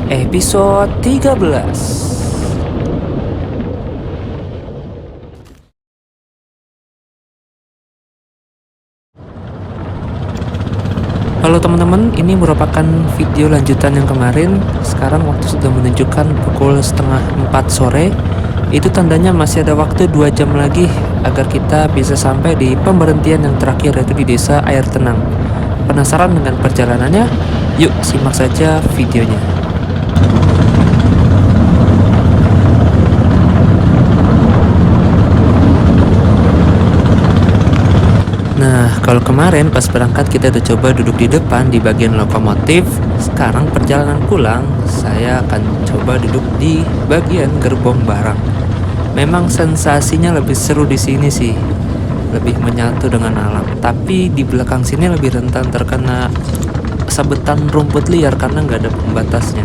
Episode 13. Halo teman-teman, ini merupakan video lanjutan yang kemarin. Sekarang waktu sudah menunjukkan pukul setengah 4 sore. Itu tandanya masih ada waktu 2 jam lagi agar kita bisa sampai di pemberhentian yang terakhir, yaitu di desa Air Tenang. Penasaran dengan perjalanannya? Yuk simak saja videonya. Nah, kalau kemarin pas berangkat kita udah coba duduk di depan di bagian lokomotif. Sekarang perjalanan pulang, saya akan coba duduk di bagian gerbong barang. Memang sensasinya lebih seru di sini sih, lebih menyatu dengan alam. Tapi di belakang sini lebih rentan terkena sabetan rumput liar karena nggak ada pembatasnya.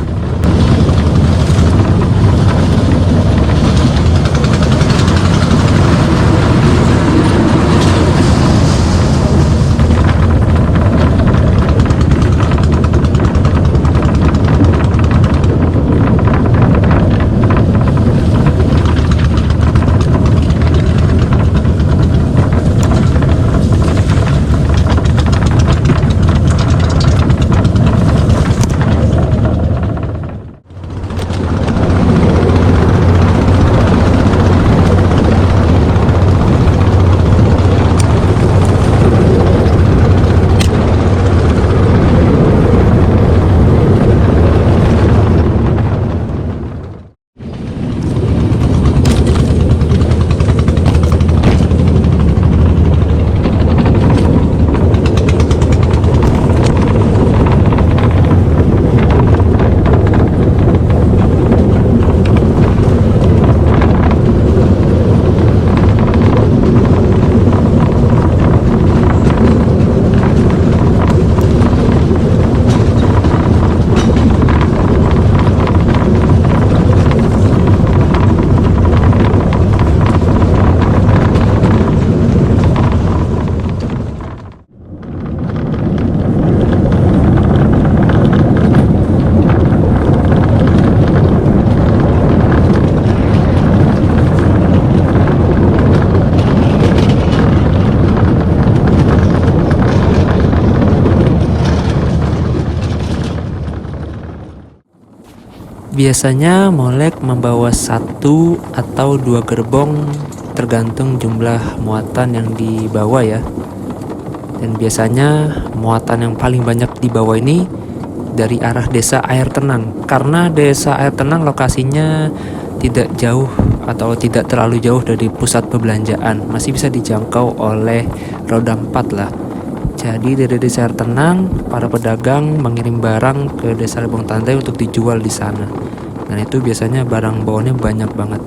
Biasanya Molek membawa 1 atau 2 gerbong tergantung jumlah muatan yang dibawa ya. Dan biasanya muatan yang paling banyak dibawa ini dari arah desa Air Tenang. Karena desa Air Tenang lokasinya tidak jauh atau tidak terlalu jauh dari pusat perbelanjaan. Masih bisa dijangkau oleh roda 4 lah. Jadi dari desa Air Tenang, para pedagang mengirim barang ke desa Lebong Tandai untuk dijual di sana. Dan itu biasanya barang bawaannya banyak banget.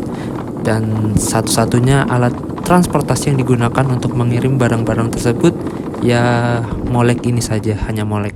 Dan satu-satunya alat transportasi yang digunakan untuk mengirim barang-barang tersebut ya Molek ini saja, hanya Molek.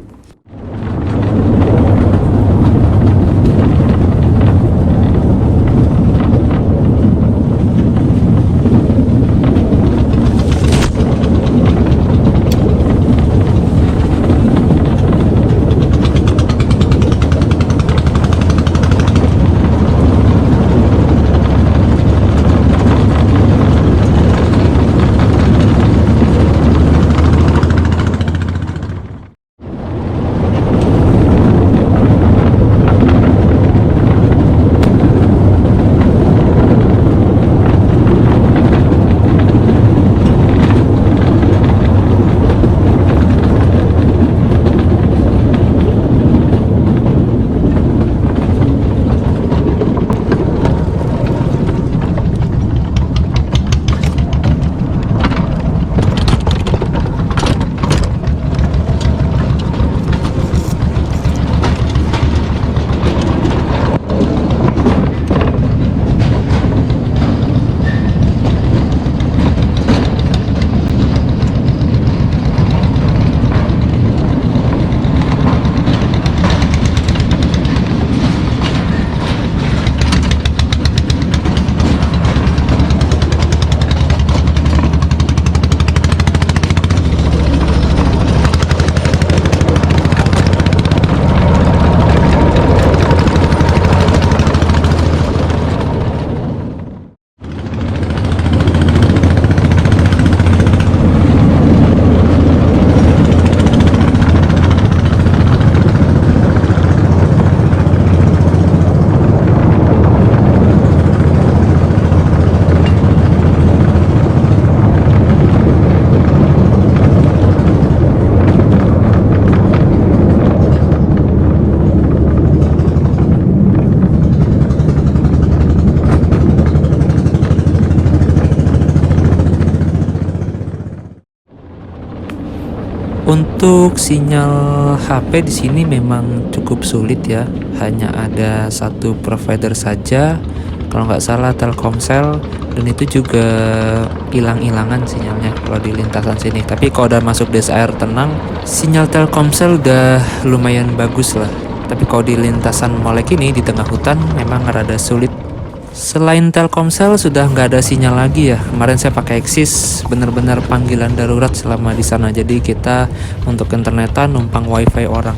Untuk sinyal HP di sini memang cukup sulit ya, hanya ada satu provider saja, kalau nggak salah Telkomsel, dan itu juga hilang-hilangan sinyalnya kalau di lintasan sini. Tapi kalau udah masuk desa air tenang, sinyal Telkomsel udah lumayan bagus lah. Tapi kalau di lintasan Molek ini di tengah hutan memang rada sulit. Selain Telkomsel sudah nggak ada sinyal lagi ya. Kemarin saya pakai Axis, bener-bener panggilan darurat selama di sana. Jadi kita untuk internetan numpang wifi orang.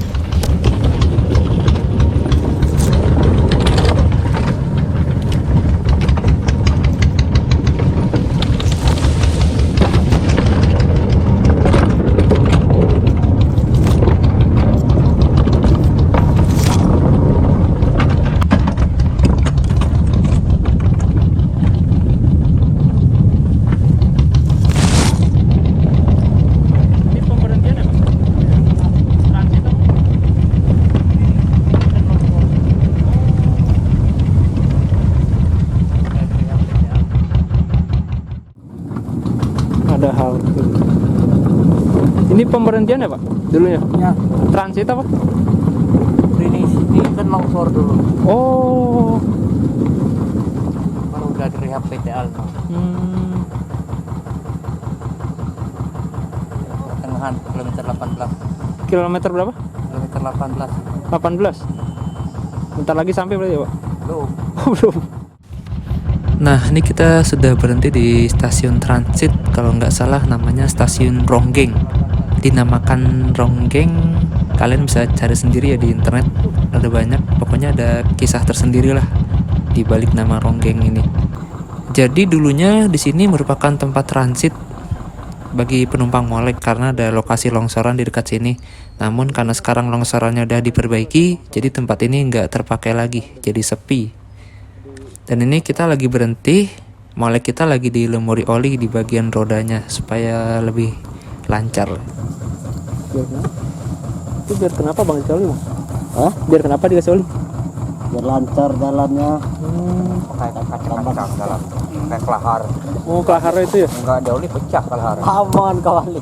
Ada halte. Ini pemberhentian ya Pak? Dulunya? Ya, Transit apa? ini kan longsor dulu. Oh. Baru udah direhab PT Alno. Pertengahan kilometer 18. Kilometer berapa? Kilometer 18. 18. Bentar lagi sampai berarti ya Pak? Belum. Oh, belum. Nah, ini kita sudah berhenti di stasiun transit, kalau nggak salah namanya stasiun Ronggeng. Dinamakan Ronggeng, kalian bisa cari sendiri ya di internet, ada banyak, pokoknya ada kisah tersendiri lah di balik nama Ronggeng ini. Jadi dulunya di sini merupakan tempat transit bagi penumpang Molek karena ada lokasi longsoran di dekat sini. Namun karena sekarang longsorannya udah diperbaiki, jadi tempat ini nggak terpakai lagi, jadi sepi. Dan ini kita lagi berhenti, Molek kita lagi dilumuri oli di bagian rodanya supaya lebih lancar. Itu biar kenapa Bang dikasih oli Bang? Hah? Biar kenapa dikasih oli? Biar lancar jalannya. Pakai kacang dalam. Kayak kelahar. Oh, kelahar itu ya? Enggak ada oli pecah kelahar. Aman kawalik.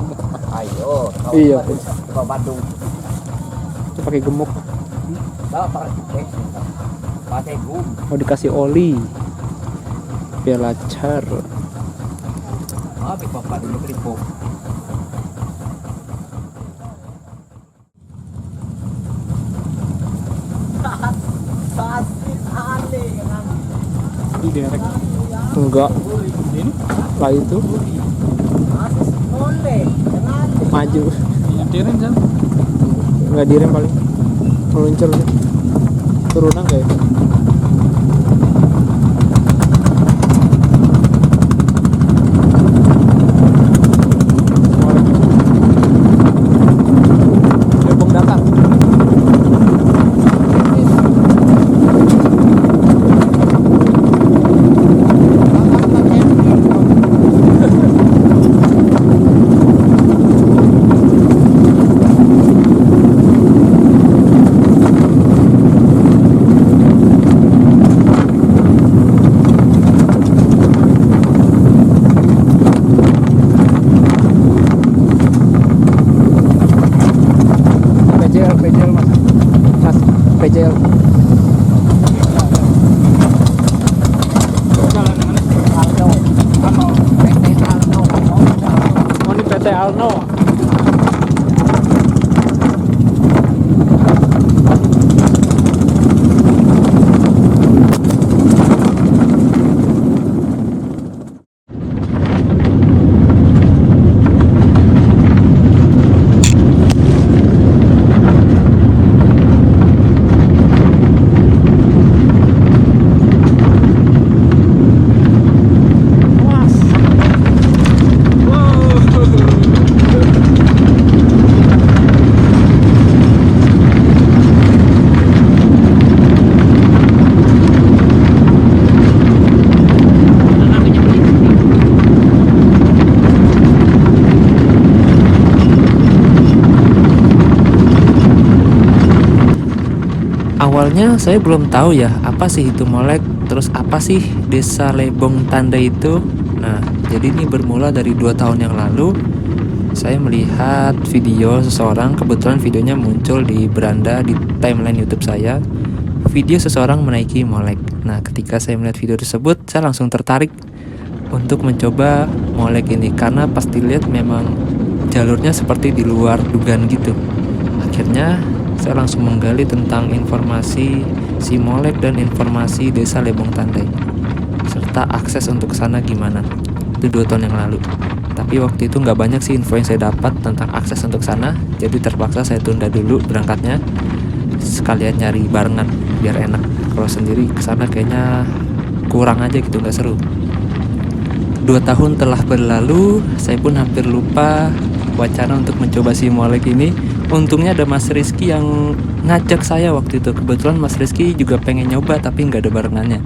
Ayo. Iya. Ke Bandung. Itu pakai gemuk. Enggak pakai cek. Pakai gum. Mau dikasih oli biar lancar. Habis bapak dulu keripuk. Direct. Enggak. Lah itu. Maju. Direm kan? Enggak direm paling. Meluncur sih. Turunan enggak ya? PJL. Oh, ini PT Alno. Awalnya saya belum tahu ya apa sih itu Molek, terus apa sih desa Lebong Tanda itu. Nah, jadi ini bermula dari 2 tahun yang lalu saya melihat video seseorang, kebetulan videonya muncul di beranda di timeline YouTube saya. Video seseorang menaiki molek. Nah, ketika saya melihat video tersebut, saya langsung tertarik untuk mencoba molek ini karena pas dilihat memang jalurnya seperti di luar dugaan gitu. Akhirnya saya langsung menggali tentang informasi si molek dan informasi desa Lebong Tandai serta akses untuk ke sana gimana. Itu 2 tahun yang lalu. Tapi waktu itu nggak banyak sih info yang saya dapat tentang akses untuk sana, jadi terpaksa saya tunda dulu berangkatnya, sekalian nyari barengan biar enak. Kalau sendiri kesana kayaknya kurang aja gitu, nggak seru. 2 tahun telah berlalu, saya pun hampir lupa wacana untuk mencoba si molek ini. Untungnya ada Mas Rizky yang ngajak saya waktu itu. Kebetulan Mas Rizky juga pengen nyoba tapi nggak ada barengannya.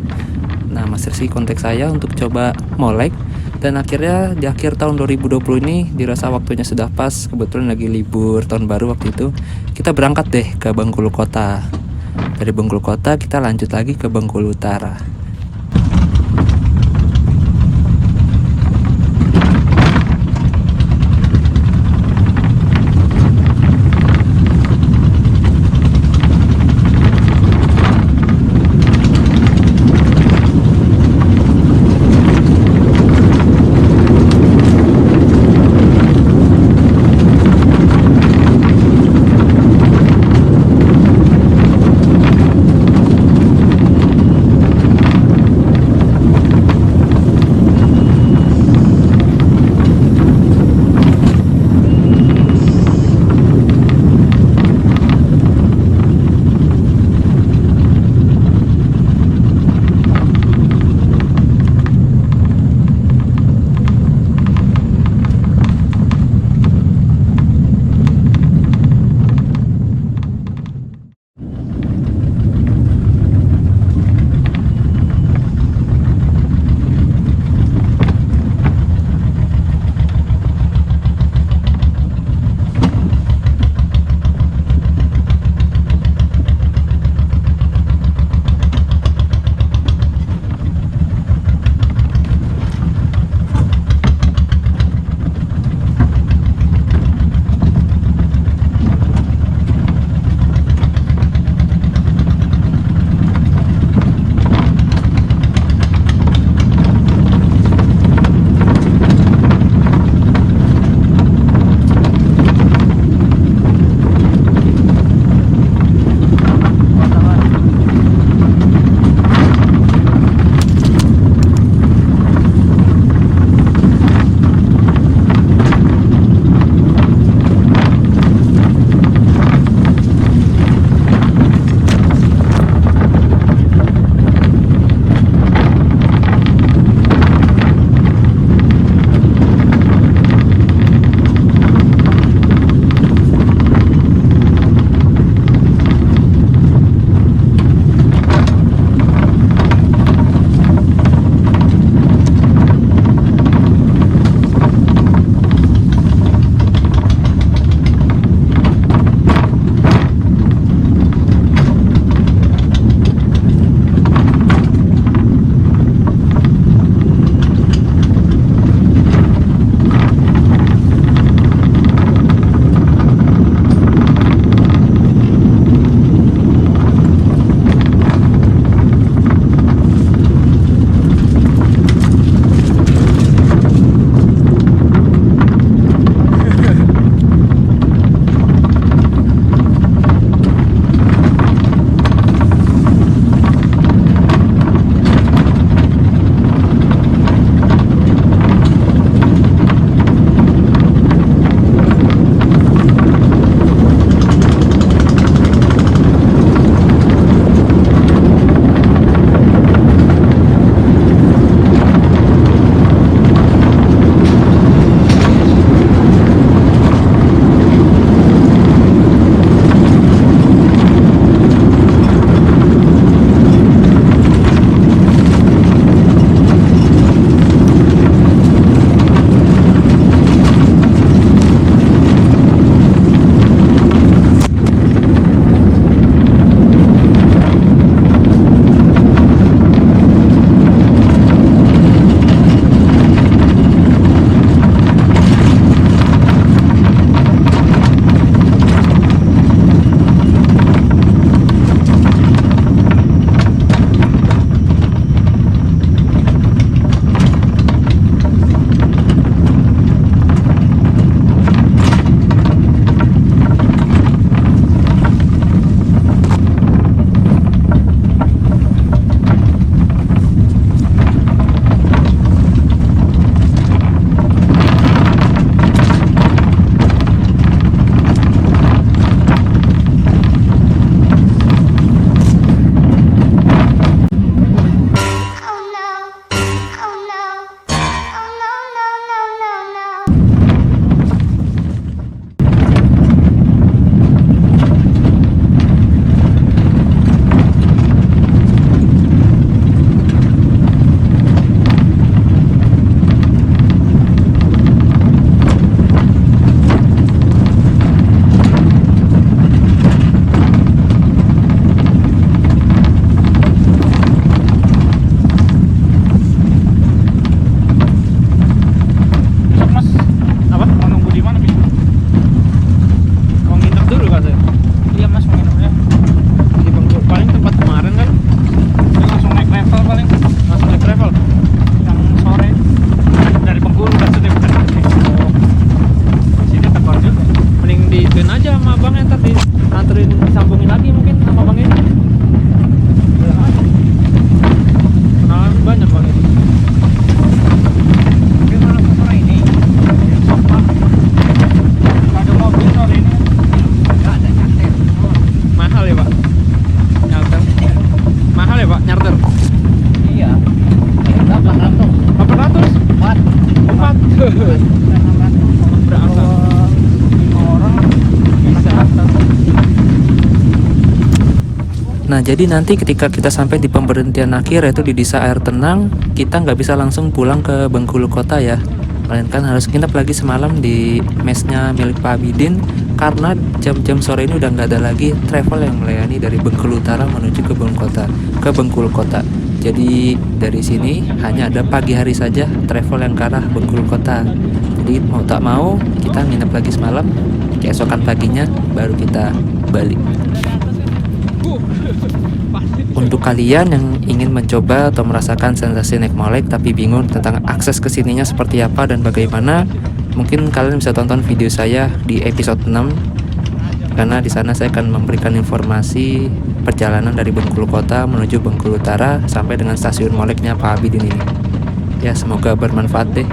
Nah, Mas Rizky kontak saya untuk coba molek. Dan akhirnya di akhir tahun 2020 ini dirasa waktunya sudah pas, kebetulan lagi libur tahun baru waktu itu. Kita berangkat deh ke Bengkulu Kota. Dari Bengkulu Kota kita lanjut lagi ke Bengkulu Utara. aja sama abangnya, ntar dianterin disambungin lagi mungkin sama abangnya. Bilang aja. Kenalan banyak bang ini. Tapi malam sore ini Pak, nggak ada mobil sore ini. Nggak ada nyantet. Mahal ya pak? Nyarter. Mahal ya pak nyarter? Iya. Ini 800. 800? 4. 4. Berasa. 5 orang Bisa. satu. Nah jadi nanti ketika kita sampai di pemberhentian akhir yaitu di Desa Air Tenang, kita nggak bisa langsung pulang ke Bengkulu Kota ya, melainkan harus nginep lagi semalam di mesnya milik Pak Abidin, karena jam-jam sore ini udah nggak ada lagi travel yang melayani dari Bengkulu Utara menuju ke Bengkulu Kota. Jadi dari sini hanya ada pagi hari saja travel yang ke arah Bengkulu Kota. Jadi mau tak mau kita nginep lagi semalam, keesokan paginya baru kita balik. Untuk kalian yang ingin mencoba atau merasakan sensasi naik molek tapi bingung tentang akses ke sininya seperti apa dan bagaimana, mungkin kalian bisa tonton video saya di episode 6, karena di sana saya akan memberikan informasi perjalanan dari Bengkulu Kota menuju Bengkulu Utara sampai dengan stasiun moleknya Pak Abidin ini. Ya, semoga bermanfaat deh.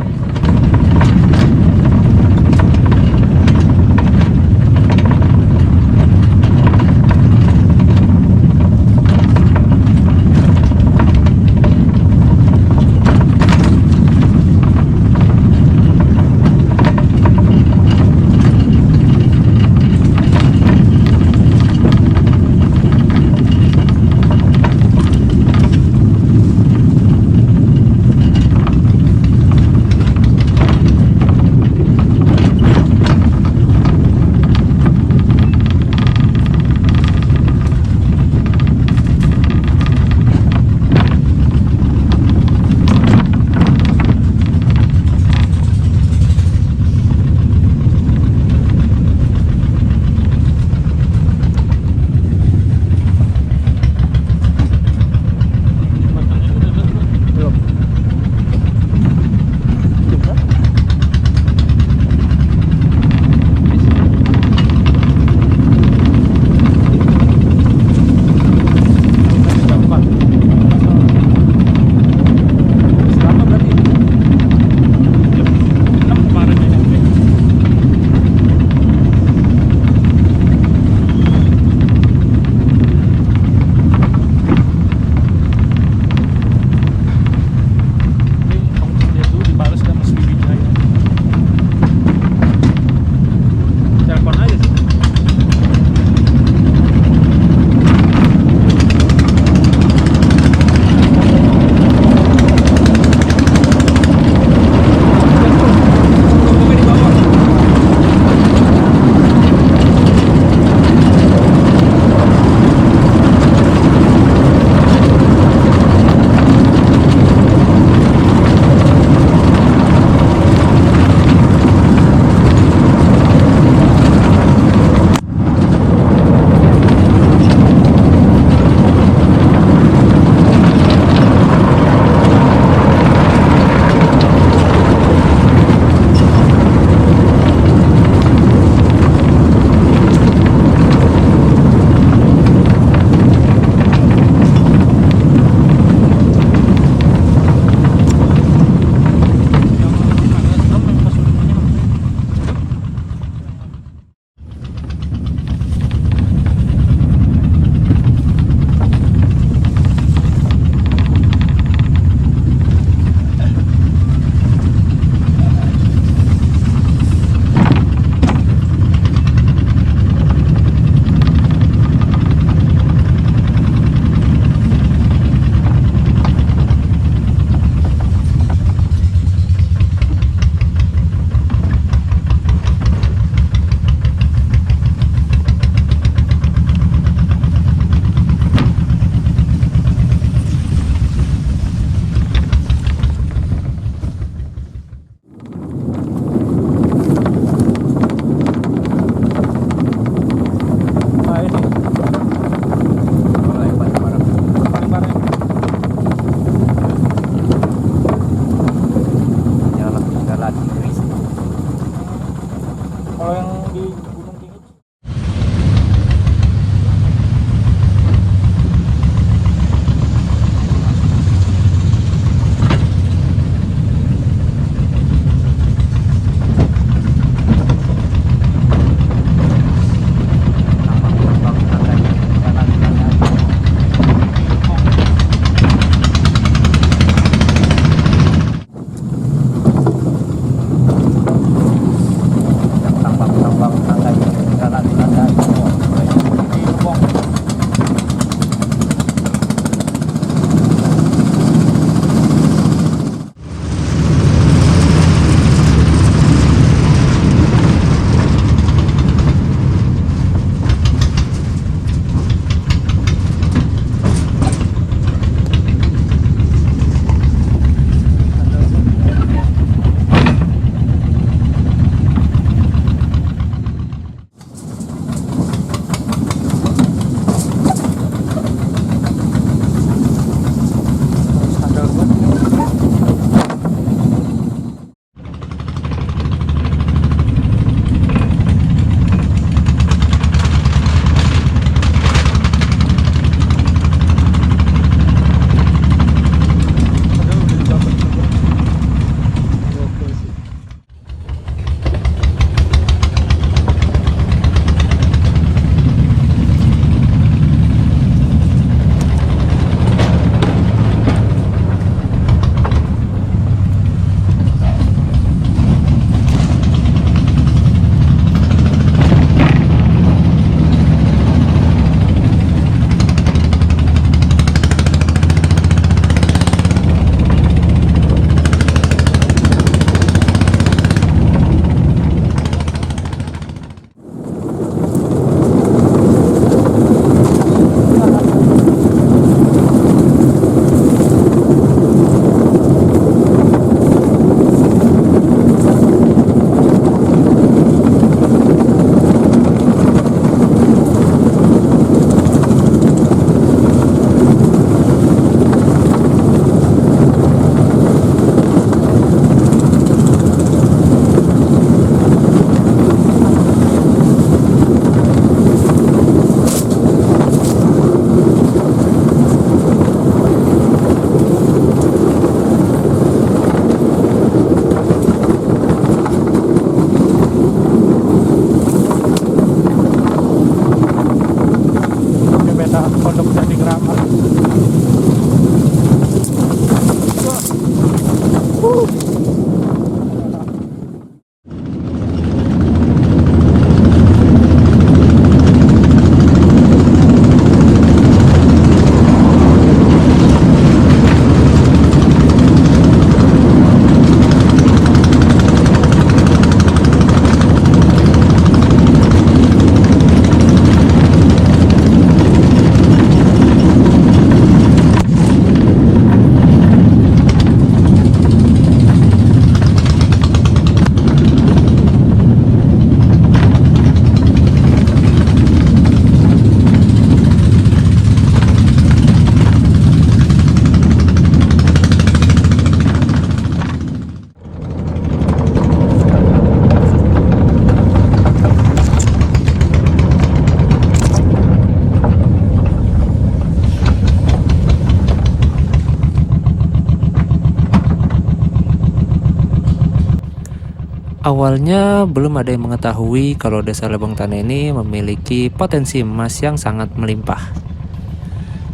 Awalnya belum ada yang mengetahui kalau Desa Lebong Tandai ini memiliki potensi emas yang sangat melimpah.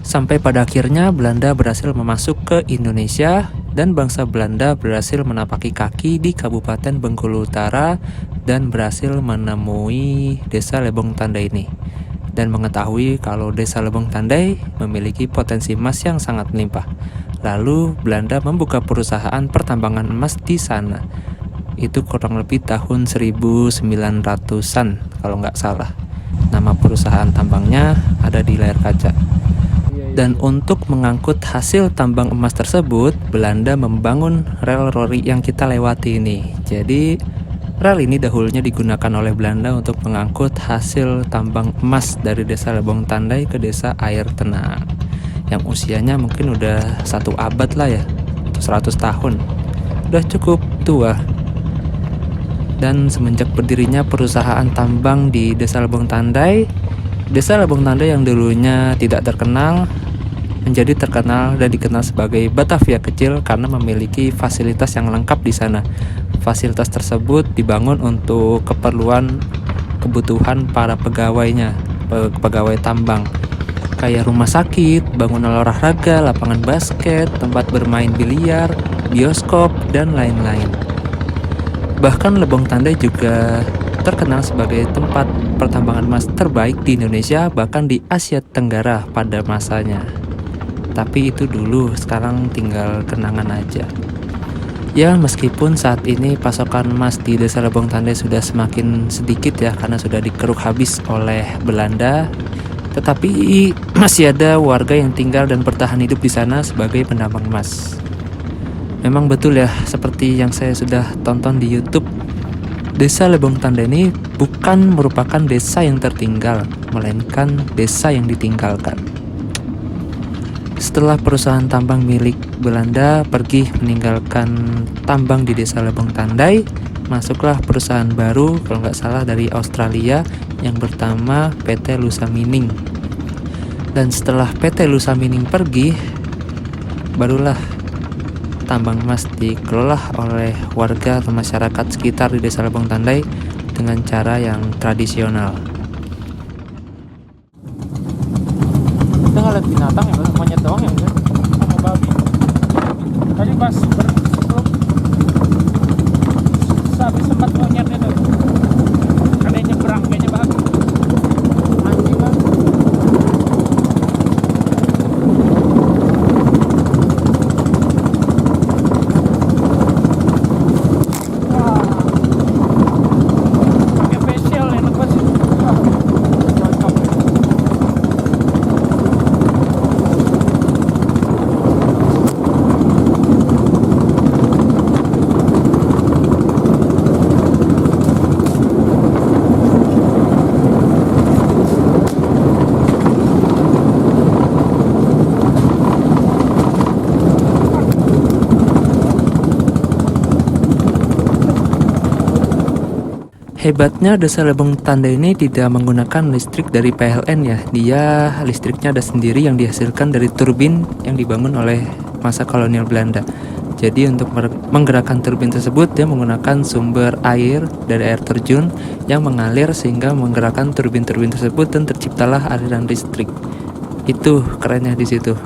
Sampai pada akhirnya Belanda berhasil memasuk ke Indonesia dan bangsa Belanda berhasil menapaki kaki di Kabupaten Bengkulu Utara dan berhasil menemui Desa Lebong Tandai ini dan mengetahui kalau Desa Lebong Tandai memiliki potensi emas yang sangat melimpah. Lalu Belanda membuka perusahaan pertambangan emas di sana. Itu kurang lebih tahun 1900-an kalau nggak salah. Nama perusahaan tambangnya ada di layar kaca. Dan untuk mengangkut hasil tambang emas tersebut, Belanda membangun rel lori yang kita lewati ini. Jadi rel ini dahulunya digunakan oleh Belanda untuk mengangkut hasil tambang emas dari Desa Lebong Tandai ke Desa Air Tenang, yang usianya mungkin udah 1 abad lah ya, atau 100 tahun. Udah cukup tua. Dan semenjak berdirinya perusahaan tambang di Desa Lebong Tandai, Desa Lebong Tandai yang dulunya tidak terkenal menjadi terkenal dan dikenal sebagai Batavia kecil karena memiliki fasilitas yang lengkap di sana. Fasilitas tersebut dibangun untuk kebutuhan para pegawainya, pegawai tambang, kayak rumah sakit, bangunan olahraga, lapangan basket, tempat bermain biliar, bioskop, dan lain-lain. Bahkan Lebong Tandai juga terkenal sebagai tempat pertambangan emas terbaik di Indonesia, bahkan di Asia Tenggara pada masanya. Tapi itu dulu, sekarang tinggal kenangan aja. Ya, meskipun saat ini pasokan emas di Desa Lebong Tandai sudah semakin sedikit ya, karena sudah dikeruk habis oleh Belanda, tetapi masih ada warga yang tinggal dan bertahan hidup di sana sebagai penambang emas. Memang betul ya, seperti yang saya sudah tonton di YouTube, Desa Lebong Tandai ini bukan merupakan desa yang tertinggal, melainkan desa yang ditinggalkan. Setelah perusahaan tambang milik Belanda pergi meninggalkan tambang di Desa Lebong Tandai, masuklah perusahaan baru, kalau nggak salah dari Australia, yang bernama PT Lusa Mining. Dan setelah PT Lusa Mining pergi, barulah tambang emas dikelola oleh warga atau masyarakat sekitar di Desa Lebong Tandai dengan cara yang tradisional. Kita nggak lihat binatang ya, monyet doang ya, sama babi. Tadi pas sebelum habis sempat monyetnya tuh, ada yang nyebrang kayaknya bagus. Anjing bang. Wah, pakai facial enak banget sih. Cocok. Hebatnya Desa Lebong Tandai ini tidak menggunakan listrik dari PLN ya. Dia listriknya ada sendiri yang dihasilkan dari turbin yang dibangun oleh masa kolonial Belanda. Jadi untuk menggerakkan turbin tersebut dia menggunakan sumber air dari air terjun yang mengalir sehingga menggerakkan turbin-turbin tersebut dan terciptalah aliran listrik. Itu kerennya di situ.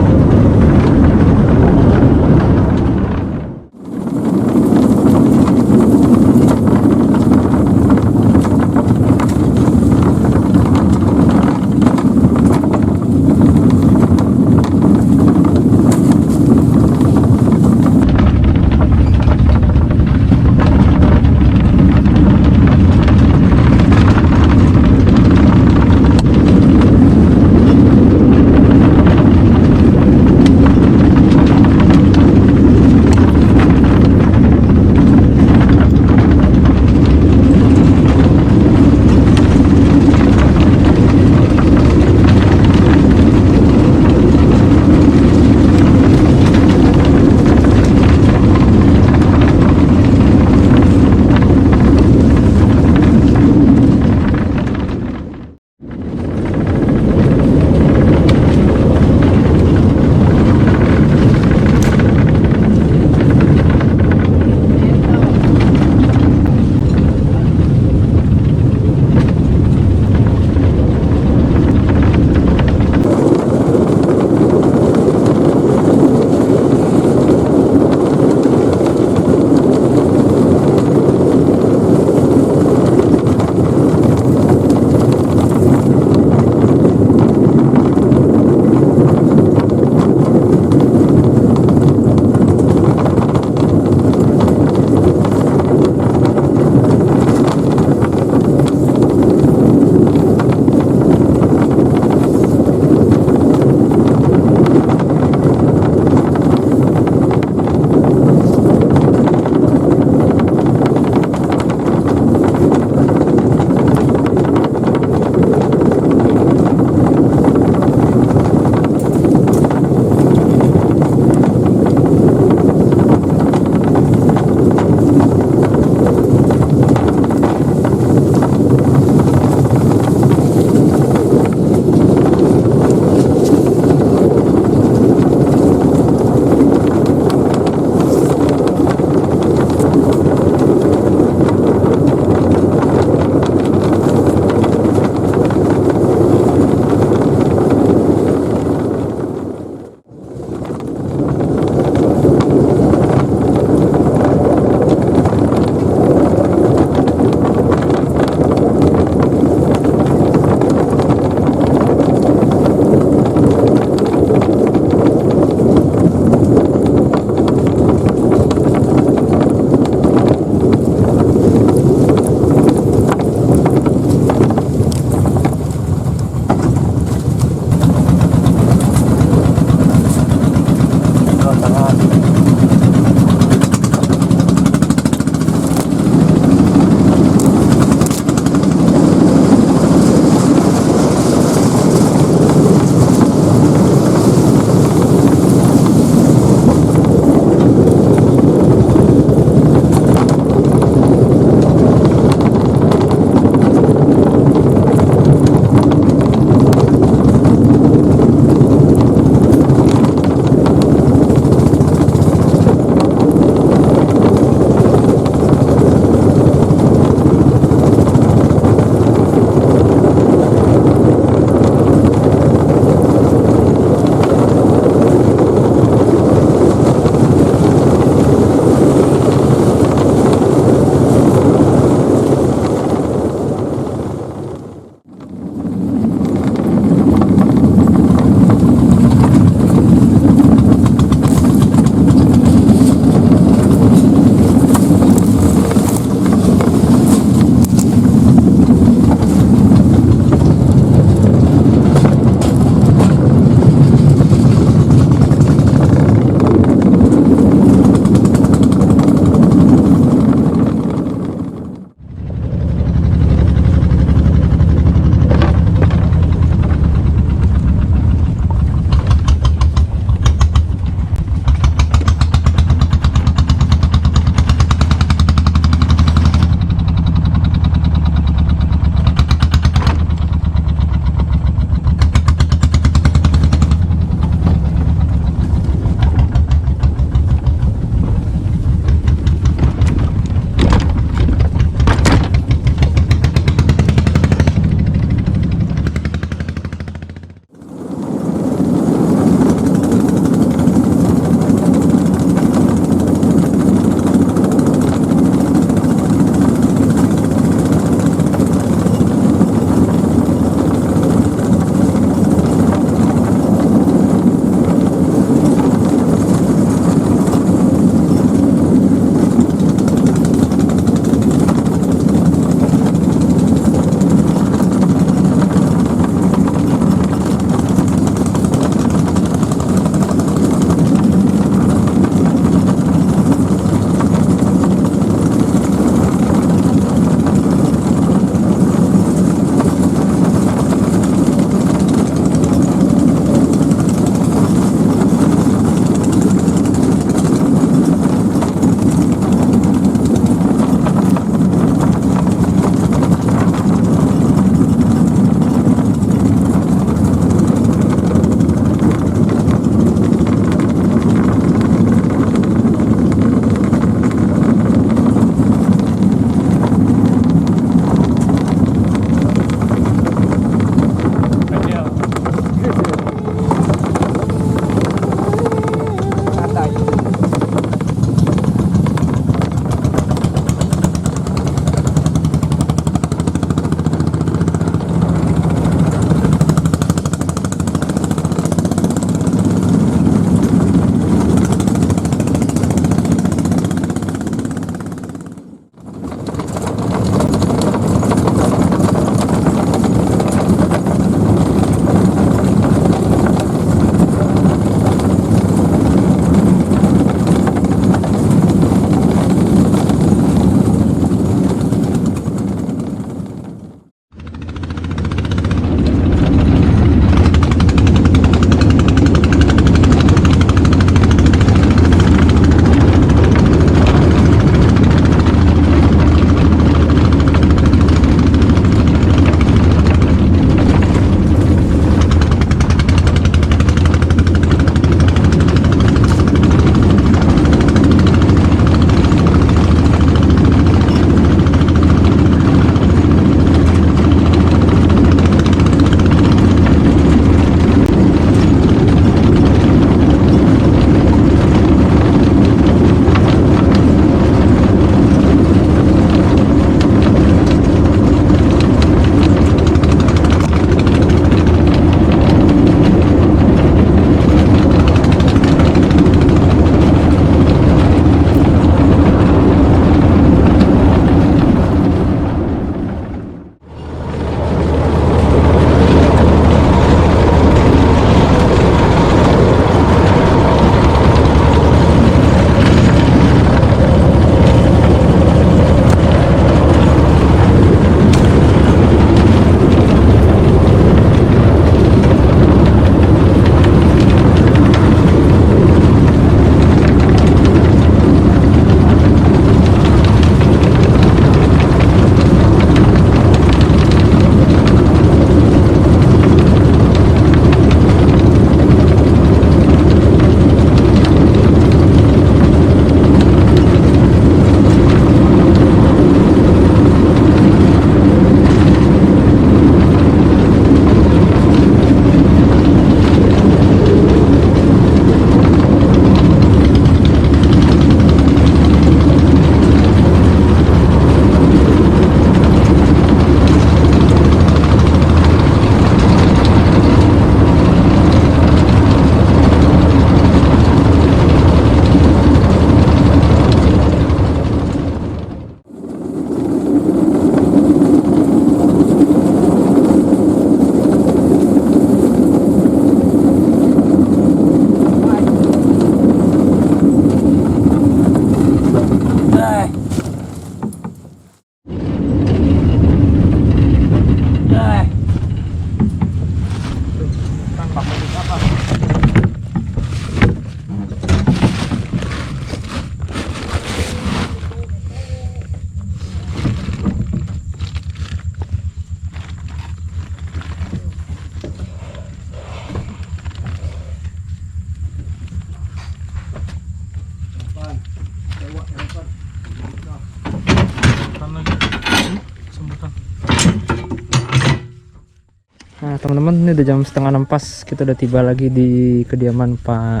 Nah teman-teman, ini udah jam setengah 6 pas, kita udah tiba lagi di kediaman Pak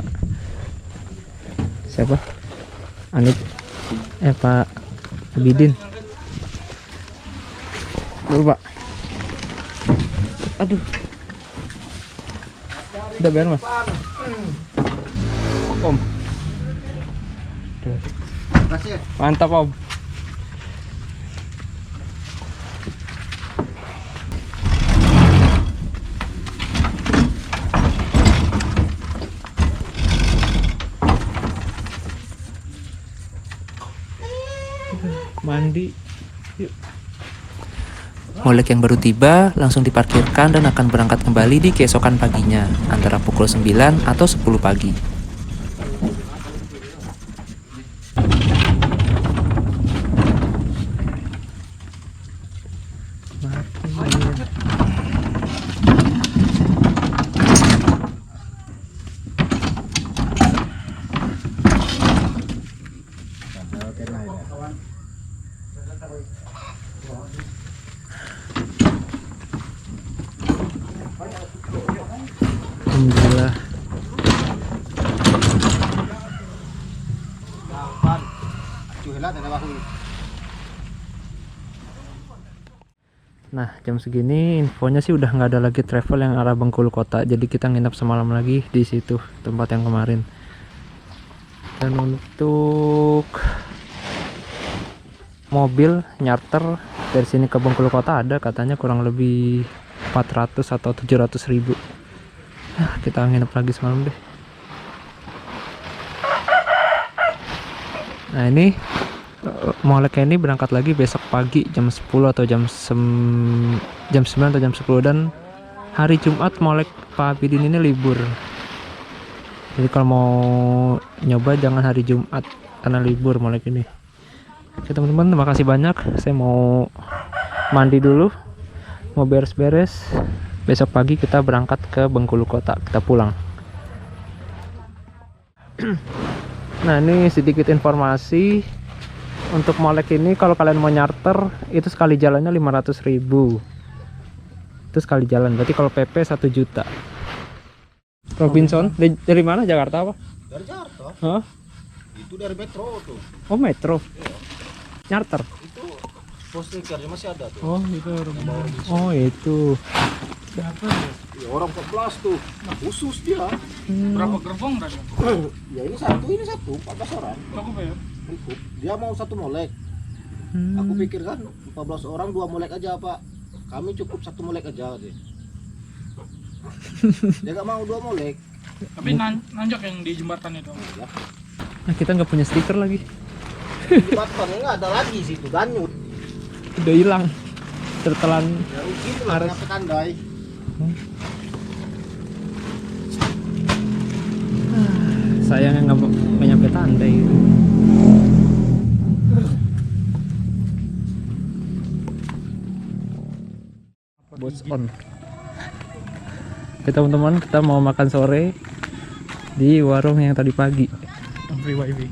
siapa? Anit, Pak Abidin. Dulu Pak. Aduh. Udah bayar Mas? Om. Mantap Om. Mandi. Yuk. Molek yang baru tiba langsung diparkirkan dan akan berangkat kembali di keesokan paginya antara pukul 9 atau 10 pagi. Alhamdulillah. Nah jam segini infonya sih udah nggak ada lagi travel yang arah Bengkulu kota, jadi kita nginep semalam lagi di situ tempat yang kemarin. Dan untuk mobil nyarter dari sini ke Bengkulu kota ada katanya kurang lebih 400 atau 700 ribu. Kita nginep lagi semalam deh. Nah ini Moleknya ini berangkat lagi besok pagi jam 10 atau jam 9 atau jam 10, dan hari Jumat Molek Pak Abidin ini libur. Jadi kalau mau nyoba jangan hari Jumat karena libur Molek ini. Oke teman-teman, terima kasih banyak. Saya mau mandi dulu, mau beres-beres. Besok pagi kita berangkat ke Bengkulu kota, kita pulang. Nah ini sedikit informasi untuk Molek ini, kalau kalian mau nyarter itu sekali jalannya 500 ribu. Itu sekali jalan, berarti kalau PP 1 juta. Robinson dari mana? Jakarta apa? Dari Jakarta. Hah? Itu dari metro tuh. Oh metro. Nyarter. Itu pos kerja masih ada tuh. Oh itu. Oh itu. Ya, orang 14 tuh. Nah, khusus dia. Berapa gerbong tadi? Ya ini satu, 14 orang. Cukup ya? Cukup. Dia mau 1 molek. Aku pikir kan 14 orang 2 molek aja Pak. Kami cukup 1 molek aja deh. Dia gak mau 2 molek. Tapi nanjak yang di jembatan itu. Ya. Nah kita nggak punya stiker lagi. Jembatannya nggak ada lagi situ, ganyut. Udah hilang. Tertelan. Ya gitu lah, nyampe Kandai. Sayangnya nggak nyampe Tandai. Bos on. Oke teman-teman, kita mau makan sore di warung yang tadi pagi. Free wifi.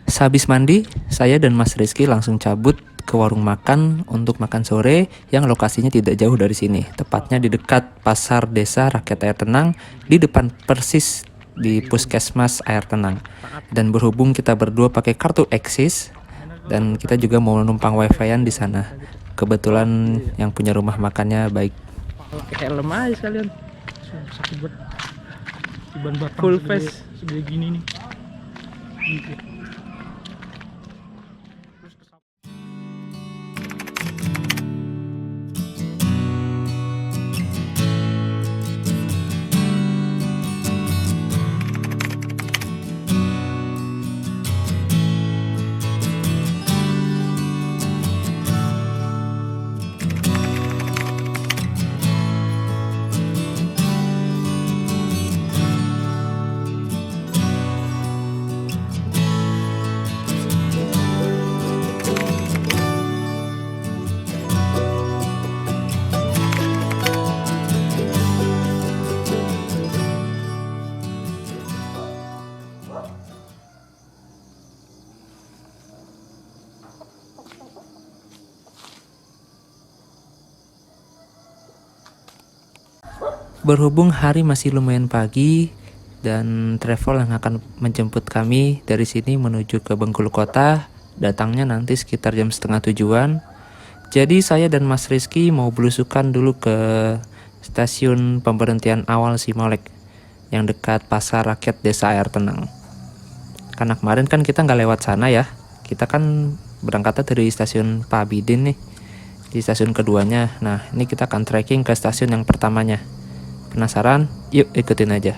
Sehabis mandi, saya dan Mas Rizky langsung cabut ke warung makan untuk makan sore yang lokasinya tidak jauh dari sini, tepatnya di dekat Pasar Desa Rakyat Air Tenang, di depan persis di Puskesmas Air Tenang. Dan berhubung kita berdua pakai kartu Eksis dan kita juga mau numpang wifi-an di sana. Kebetulan yang punya rumah makannya baik. Pakai helm aja sekalian. Sakit banget. Ban batang Full segede- face. segede gini nih. Gitu. Berhubung hari masih lumayan pagi dan travel yang akan menjemput kami dari sini menuju ke Bengkulu Kota datangnya nanti sekitar jam setengah tujuan. Jadi saya dan Mas Rizky mau belusukan dulu ke stasiun pemberhentian awal Simolek yang dekat Pasar Rakyat Desa Air Tenang. Karena kemarin kan kita nggak lewat sana ya, kita kan berangkatnya dari stasiun Pak Abidin nih, di stasiun keduanya. Nah ini kita akan trekking ke stasiun yang pertamanya. Penasaran? Yuk ikutin aja.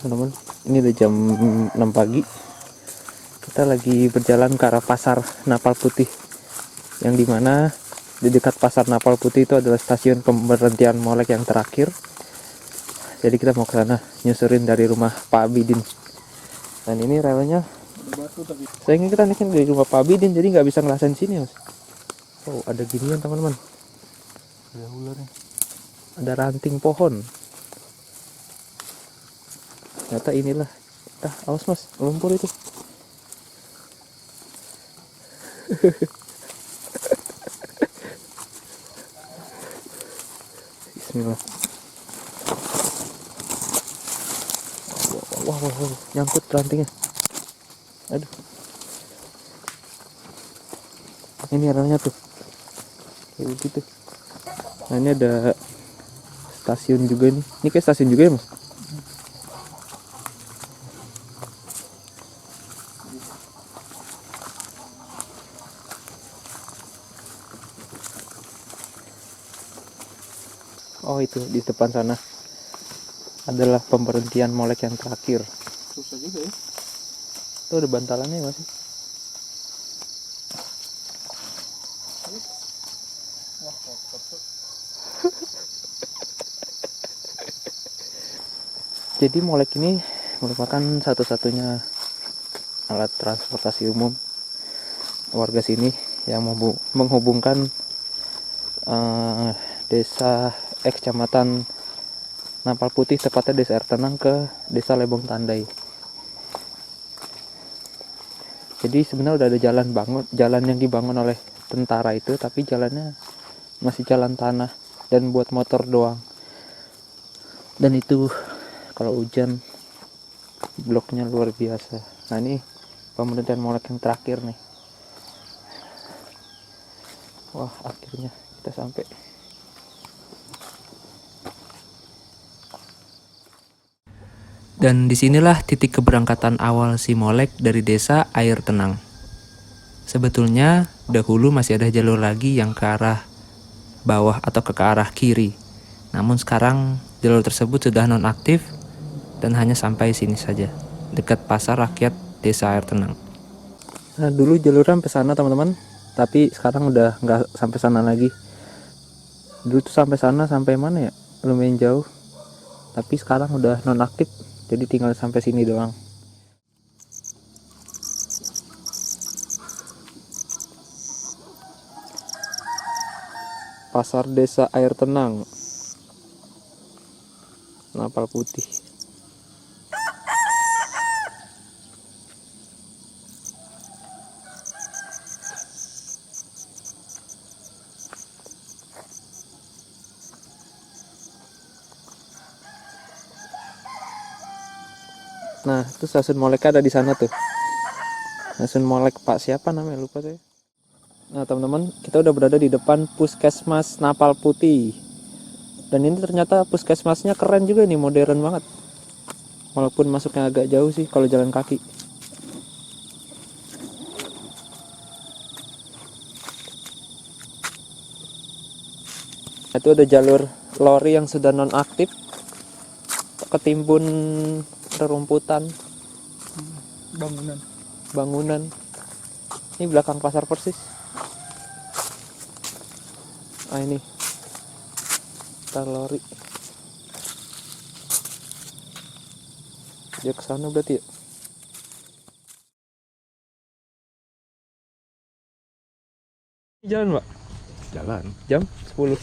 Teman-teman, ini udah jam 6 pagi. Kita lagi berjalan ke arah Pasar Napal Putih, yang dimana di dekat Pasar Napal Putih itu adalah stasiun pemberhentian Molek yang terakhir. Jadi kita mau ke sana, nyusurin dari rumah Pak Abidin. Dan ini relnya sayangnya kita naikin dari rumah Pak Abidin, jadi nggak bisa ngerasain sini, Mas. Oh, ada ginian teman-teman. Ada ularnya. Ada ranting pohon. Ternyata inilah. Awas Mas, lumpur itu. Bismillah. Wah, nyangkut rantingnya. Aduh. Ini arahnya tuh. Kayak begitu. Nah, ini ada stasiun juga nih. Ini kayak stasiun juga ya, Mas? Oh, itu di depan sana adalah pemberhentian Molek yang terakhir. Susah juga ya. Tuh ada bantalannya ya, Mas. Jadi Molek ini merupakan satu-satunya alat transportasi umum warga sini yang menghubungkan desa kecamatan Napal Putih, tepatnya desa Air Tenang, ke desa Lebong Tandai. Jadi sebenarnya udah ada jalan yang dibangun oleh tentara itu, tapi jalannya masih jalan tanah dan buat motor doang. Dan itu kalau hujan bloknya luar biasa. Nah ini pemberhentian Molek yang terakhir nih. Wah, akhirnya kita sampai. Dan disinilah titik keberangkatan awal si Molek dari desa Air Tenang. Sebetulnya dahulu masih ada jalur lagi yang ke arah bawah atau ke arah kiri. Namun sekarang jalur tersebut sudah nonaktif dan hanya sampai sini saja, dekat Pasar Rakyat Desa Air Tenang. Nah dulu jalurnya sampai sana teman-teman, tapi sekarang udah nggak sampai sana lagi. Dulu tuh sampai sana, sampai mana ya? Lumayan jauh. Tapi sekarang udah nonaktif. Jadi tinggal sampai sini doang. Pasar Desa Air Tenang, Napal Putih. Nah, itu stasiun Molek ada di sana tuh. Stasiun Molek Pak siapa namanya, lupa saya. Nah, teman-teman, kita udah berada di depan Puskesmas Napal Putih. Dan ini ternyata puskesmasnya keren juga nih, modern banget. Walaupun masuknya agak jauh sih kalau jalan kaki. Itu ada jalur lori yang sudah nonaktif, ketimbun rerumputan, bangunan. Ini belakang pasar persis. Ah ini lori. Dia kesana berarti ya. Jalan Pak? Jalan. Jam 10.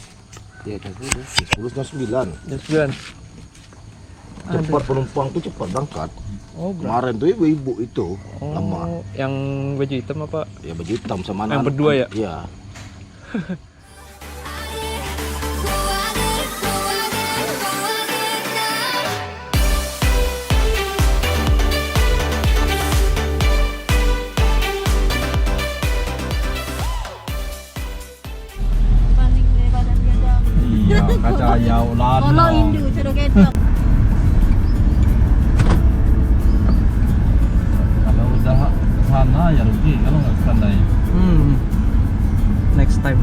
Ya jam 10. Jam 10 jam 9. Jam 9. cepat penumpang tuh cepat berangkat. Oh, Kemarin tuh ibu-ibu itu lama. Yang baju hitam apa? Ya baju hitam sama Yang anak. berdua ya? Iya. Banding daripada dia dah. Iya, kaca jauh Kalau lama. Indu sudah gitu. Kalau udah ke sana ya rugi, kalau nggak ke sana ya. Next time.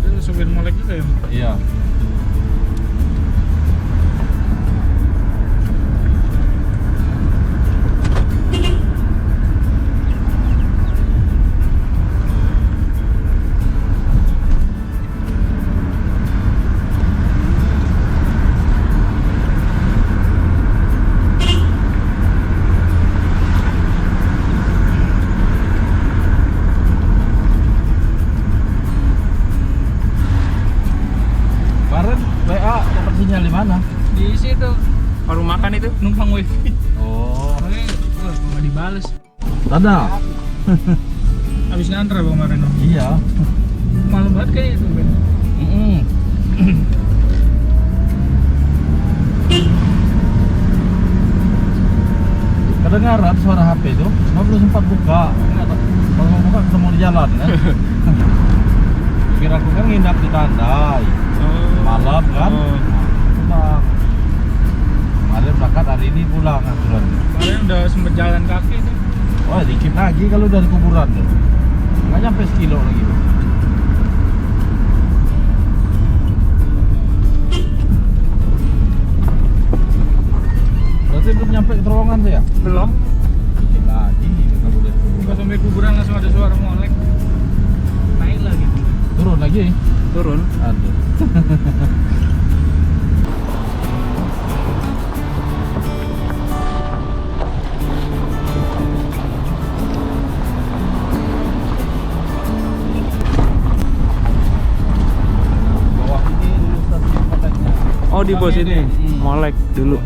Itu supir molek juga ya. Iya. Kemarin WA dapat sinyal di mana? Di situ Warung makan itu? numpang wifi. Oh, Makanya wah nggak dibales. ada. Habis ngantre bang kemarin. Bang. Iya. Malam banget kayak itu Ben. Mm-mm. Kedengaran suara HP itu, cuma belum sempat buka. Kalau mau buka ketemu di jalan kan. Kira aku kan nginap di Tandai malam kan. Pulang. Kemarin berangkat, hari ini pulang aturan. Kemarin udah sempet jalan kaki tuh. Wah, dikit lagi kalau dari kuburan tuh. Nggak nyampe sekilo lagi. Berarti belum nyampe ke terowongan tuh ya? Belum. Dikit lagi kalau dari Pas kuburan. sampai kuburan langsung ada suara molek. Naik lagi. Turun lagi. Turun. Aduh. Bawah ini dulu stasiun Moleknya. Oh, di bawah sini. Molek dulu.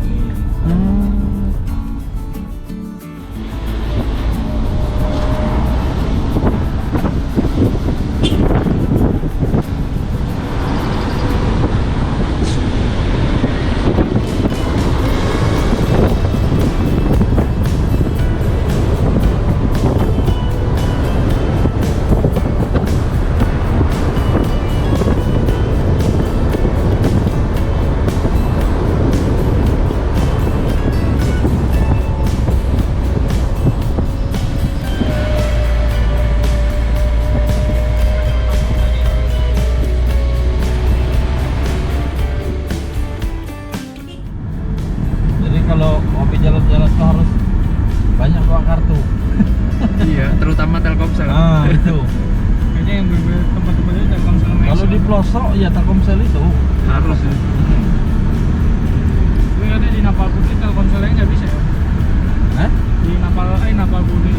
Jadi kalau hobi jalan-jalan tuh harus banyak bawa kartu. Iya, terutama Telkomsel. Ah, itu. Kayaknya yang bener-bener tempat-tempatnya Telkomsel sama Kalau di pelosok ya Telkomsel itu. Harus. Tapi katanya di Napal Putih Telkomselnya nggak bisa ya. Hah? Di Napal Putih.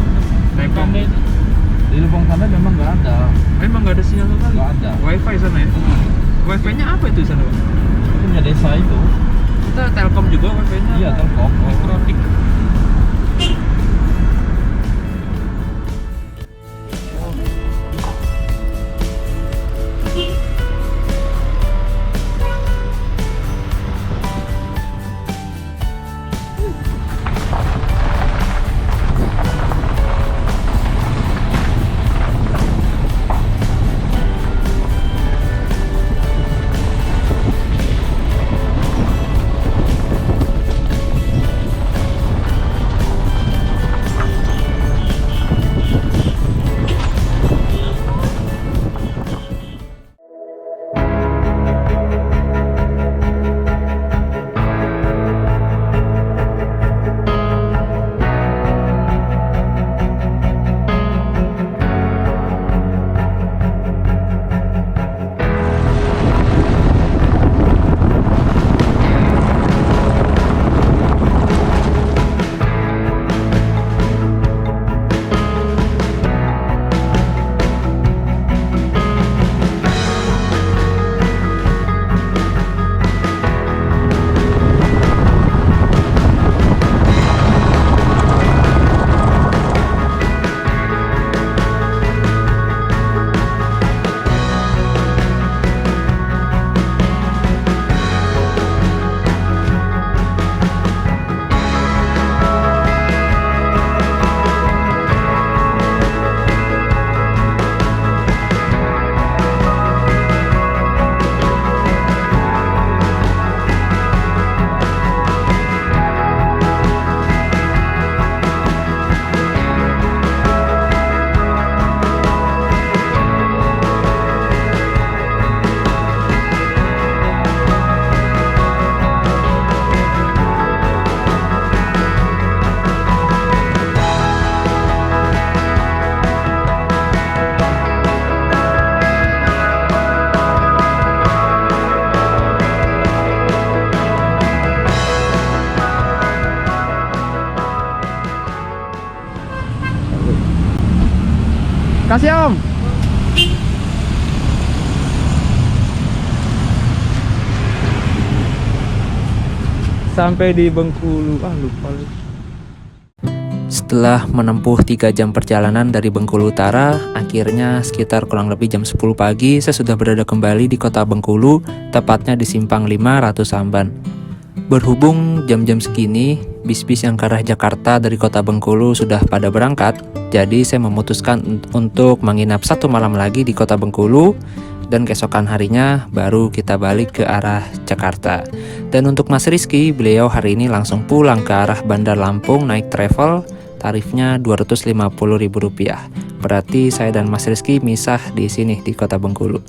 Naik Panda itu. Di Lubang Tanda memang nggak ada. Emang nggak ada sinyal sama sekali. Nggak ada. Wifi sana ya? Wifi-nya apa itu sana, Pak? Itu punya desa itu. Kita Telkom juga wifi-nya. Iya, Telkom. Mikrotik. Kasih Om. Sampai di Bengkulu. Lupa lagi. Setelah menempuh 3 jam perjalanan dari Bengkulu Utara, akhirnya sekitar kurang lebih jam 10 pagi saya sudah berada kembali di kota Bengkulu, tepatnya di Simpang 5 Ratu Samban. Berhubung jam-jam segini, bis-bis yang ke arah Jakarta dari kota Bengkulu sudah pada berangkat, jadi saya memutuskan untuk menginap 1 malam lagi di kota Bengkulu, dan keesokan harinya baru kita balik ke arah Jakarta. Dan untuk Mas Rizky, beliau hari ini langsung pulang ke arah Bandar Lampung naik travel, tarifnya Rp250.000. Berarti saya dan Mas Rizky misah di sini di kota Bengkulu.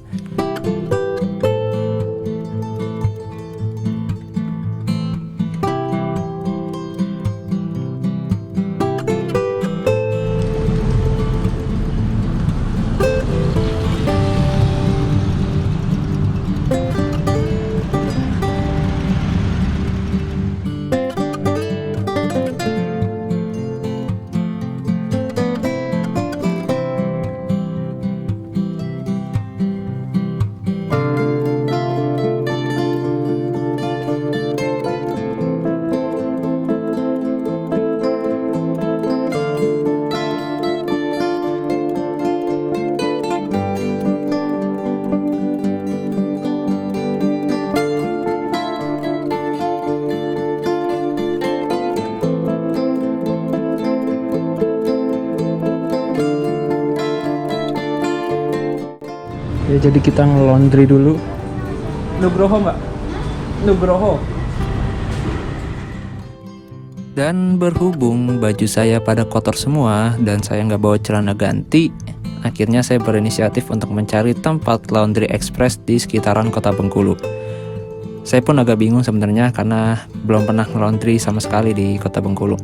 Ya jadi kita nge-laundry dulu. Nugroho Mbak? Nugroho. Dan berhubung baju saya pada kotor semua dan saya nggak bawa celana ganti, akhirnya saya berinisiatif untuk mencari tempat laundry express di sekitaran kota Bengkulu. Saya pun agak bingung sebenarnya karena belum pernah laundry sama sekali di kota Bengkulu.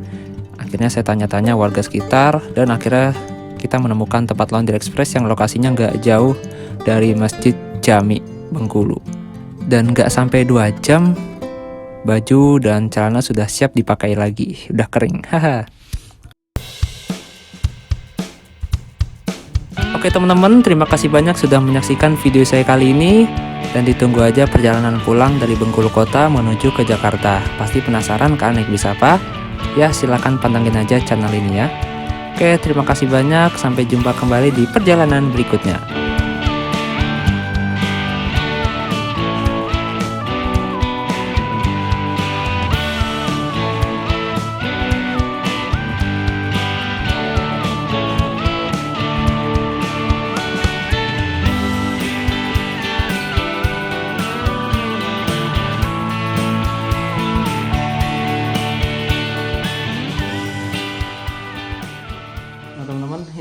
Akhirnya saya tanya-tanya warga sekitar dan akhirnya kita menemukan tempat laundry express yang lokasinya nggak jauh dari Masjid Jami Bengkulu. Dan nggak sampai 2 jam, baju dan celana sudah siap dipakai lagi, udah kering. Haha. Oke teman-teman, terima kasih banyak sudah menyaksikan video saya kali ini. Dan ditunggu aja perjalanan pulang dari Bengkulu Kota menuju ke Jakarta. Pasti penasaran kan naik bis apa? Ya silahkan pantengin aja channel ini ya. Oke, terima kasih banyak. Sampai jumpa kembali di perjalanan berikutnya.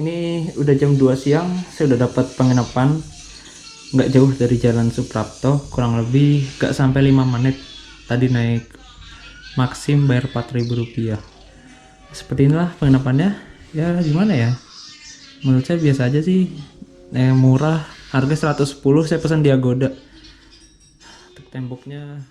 Ini udah jam 2 siang, saya udah dapat penginapan nggak jauh dari Jalan Suprapto, kurang lebih nggak sampai 5 menit. Tadi naik Maxim bayar Rp4.000. Seperti inilah penginapannya. Ya gimana ya, menurut saya biasa aja sih, murah, harga 110. Saya pesan di Agoda. Temboknya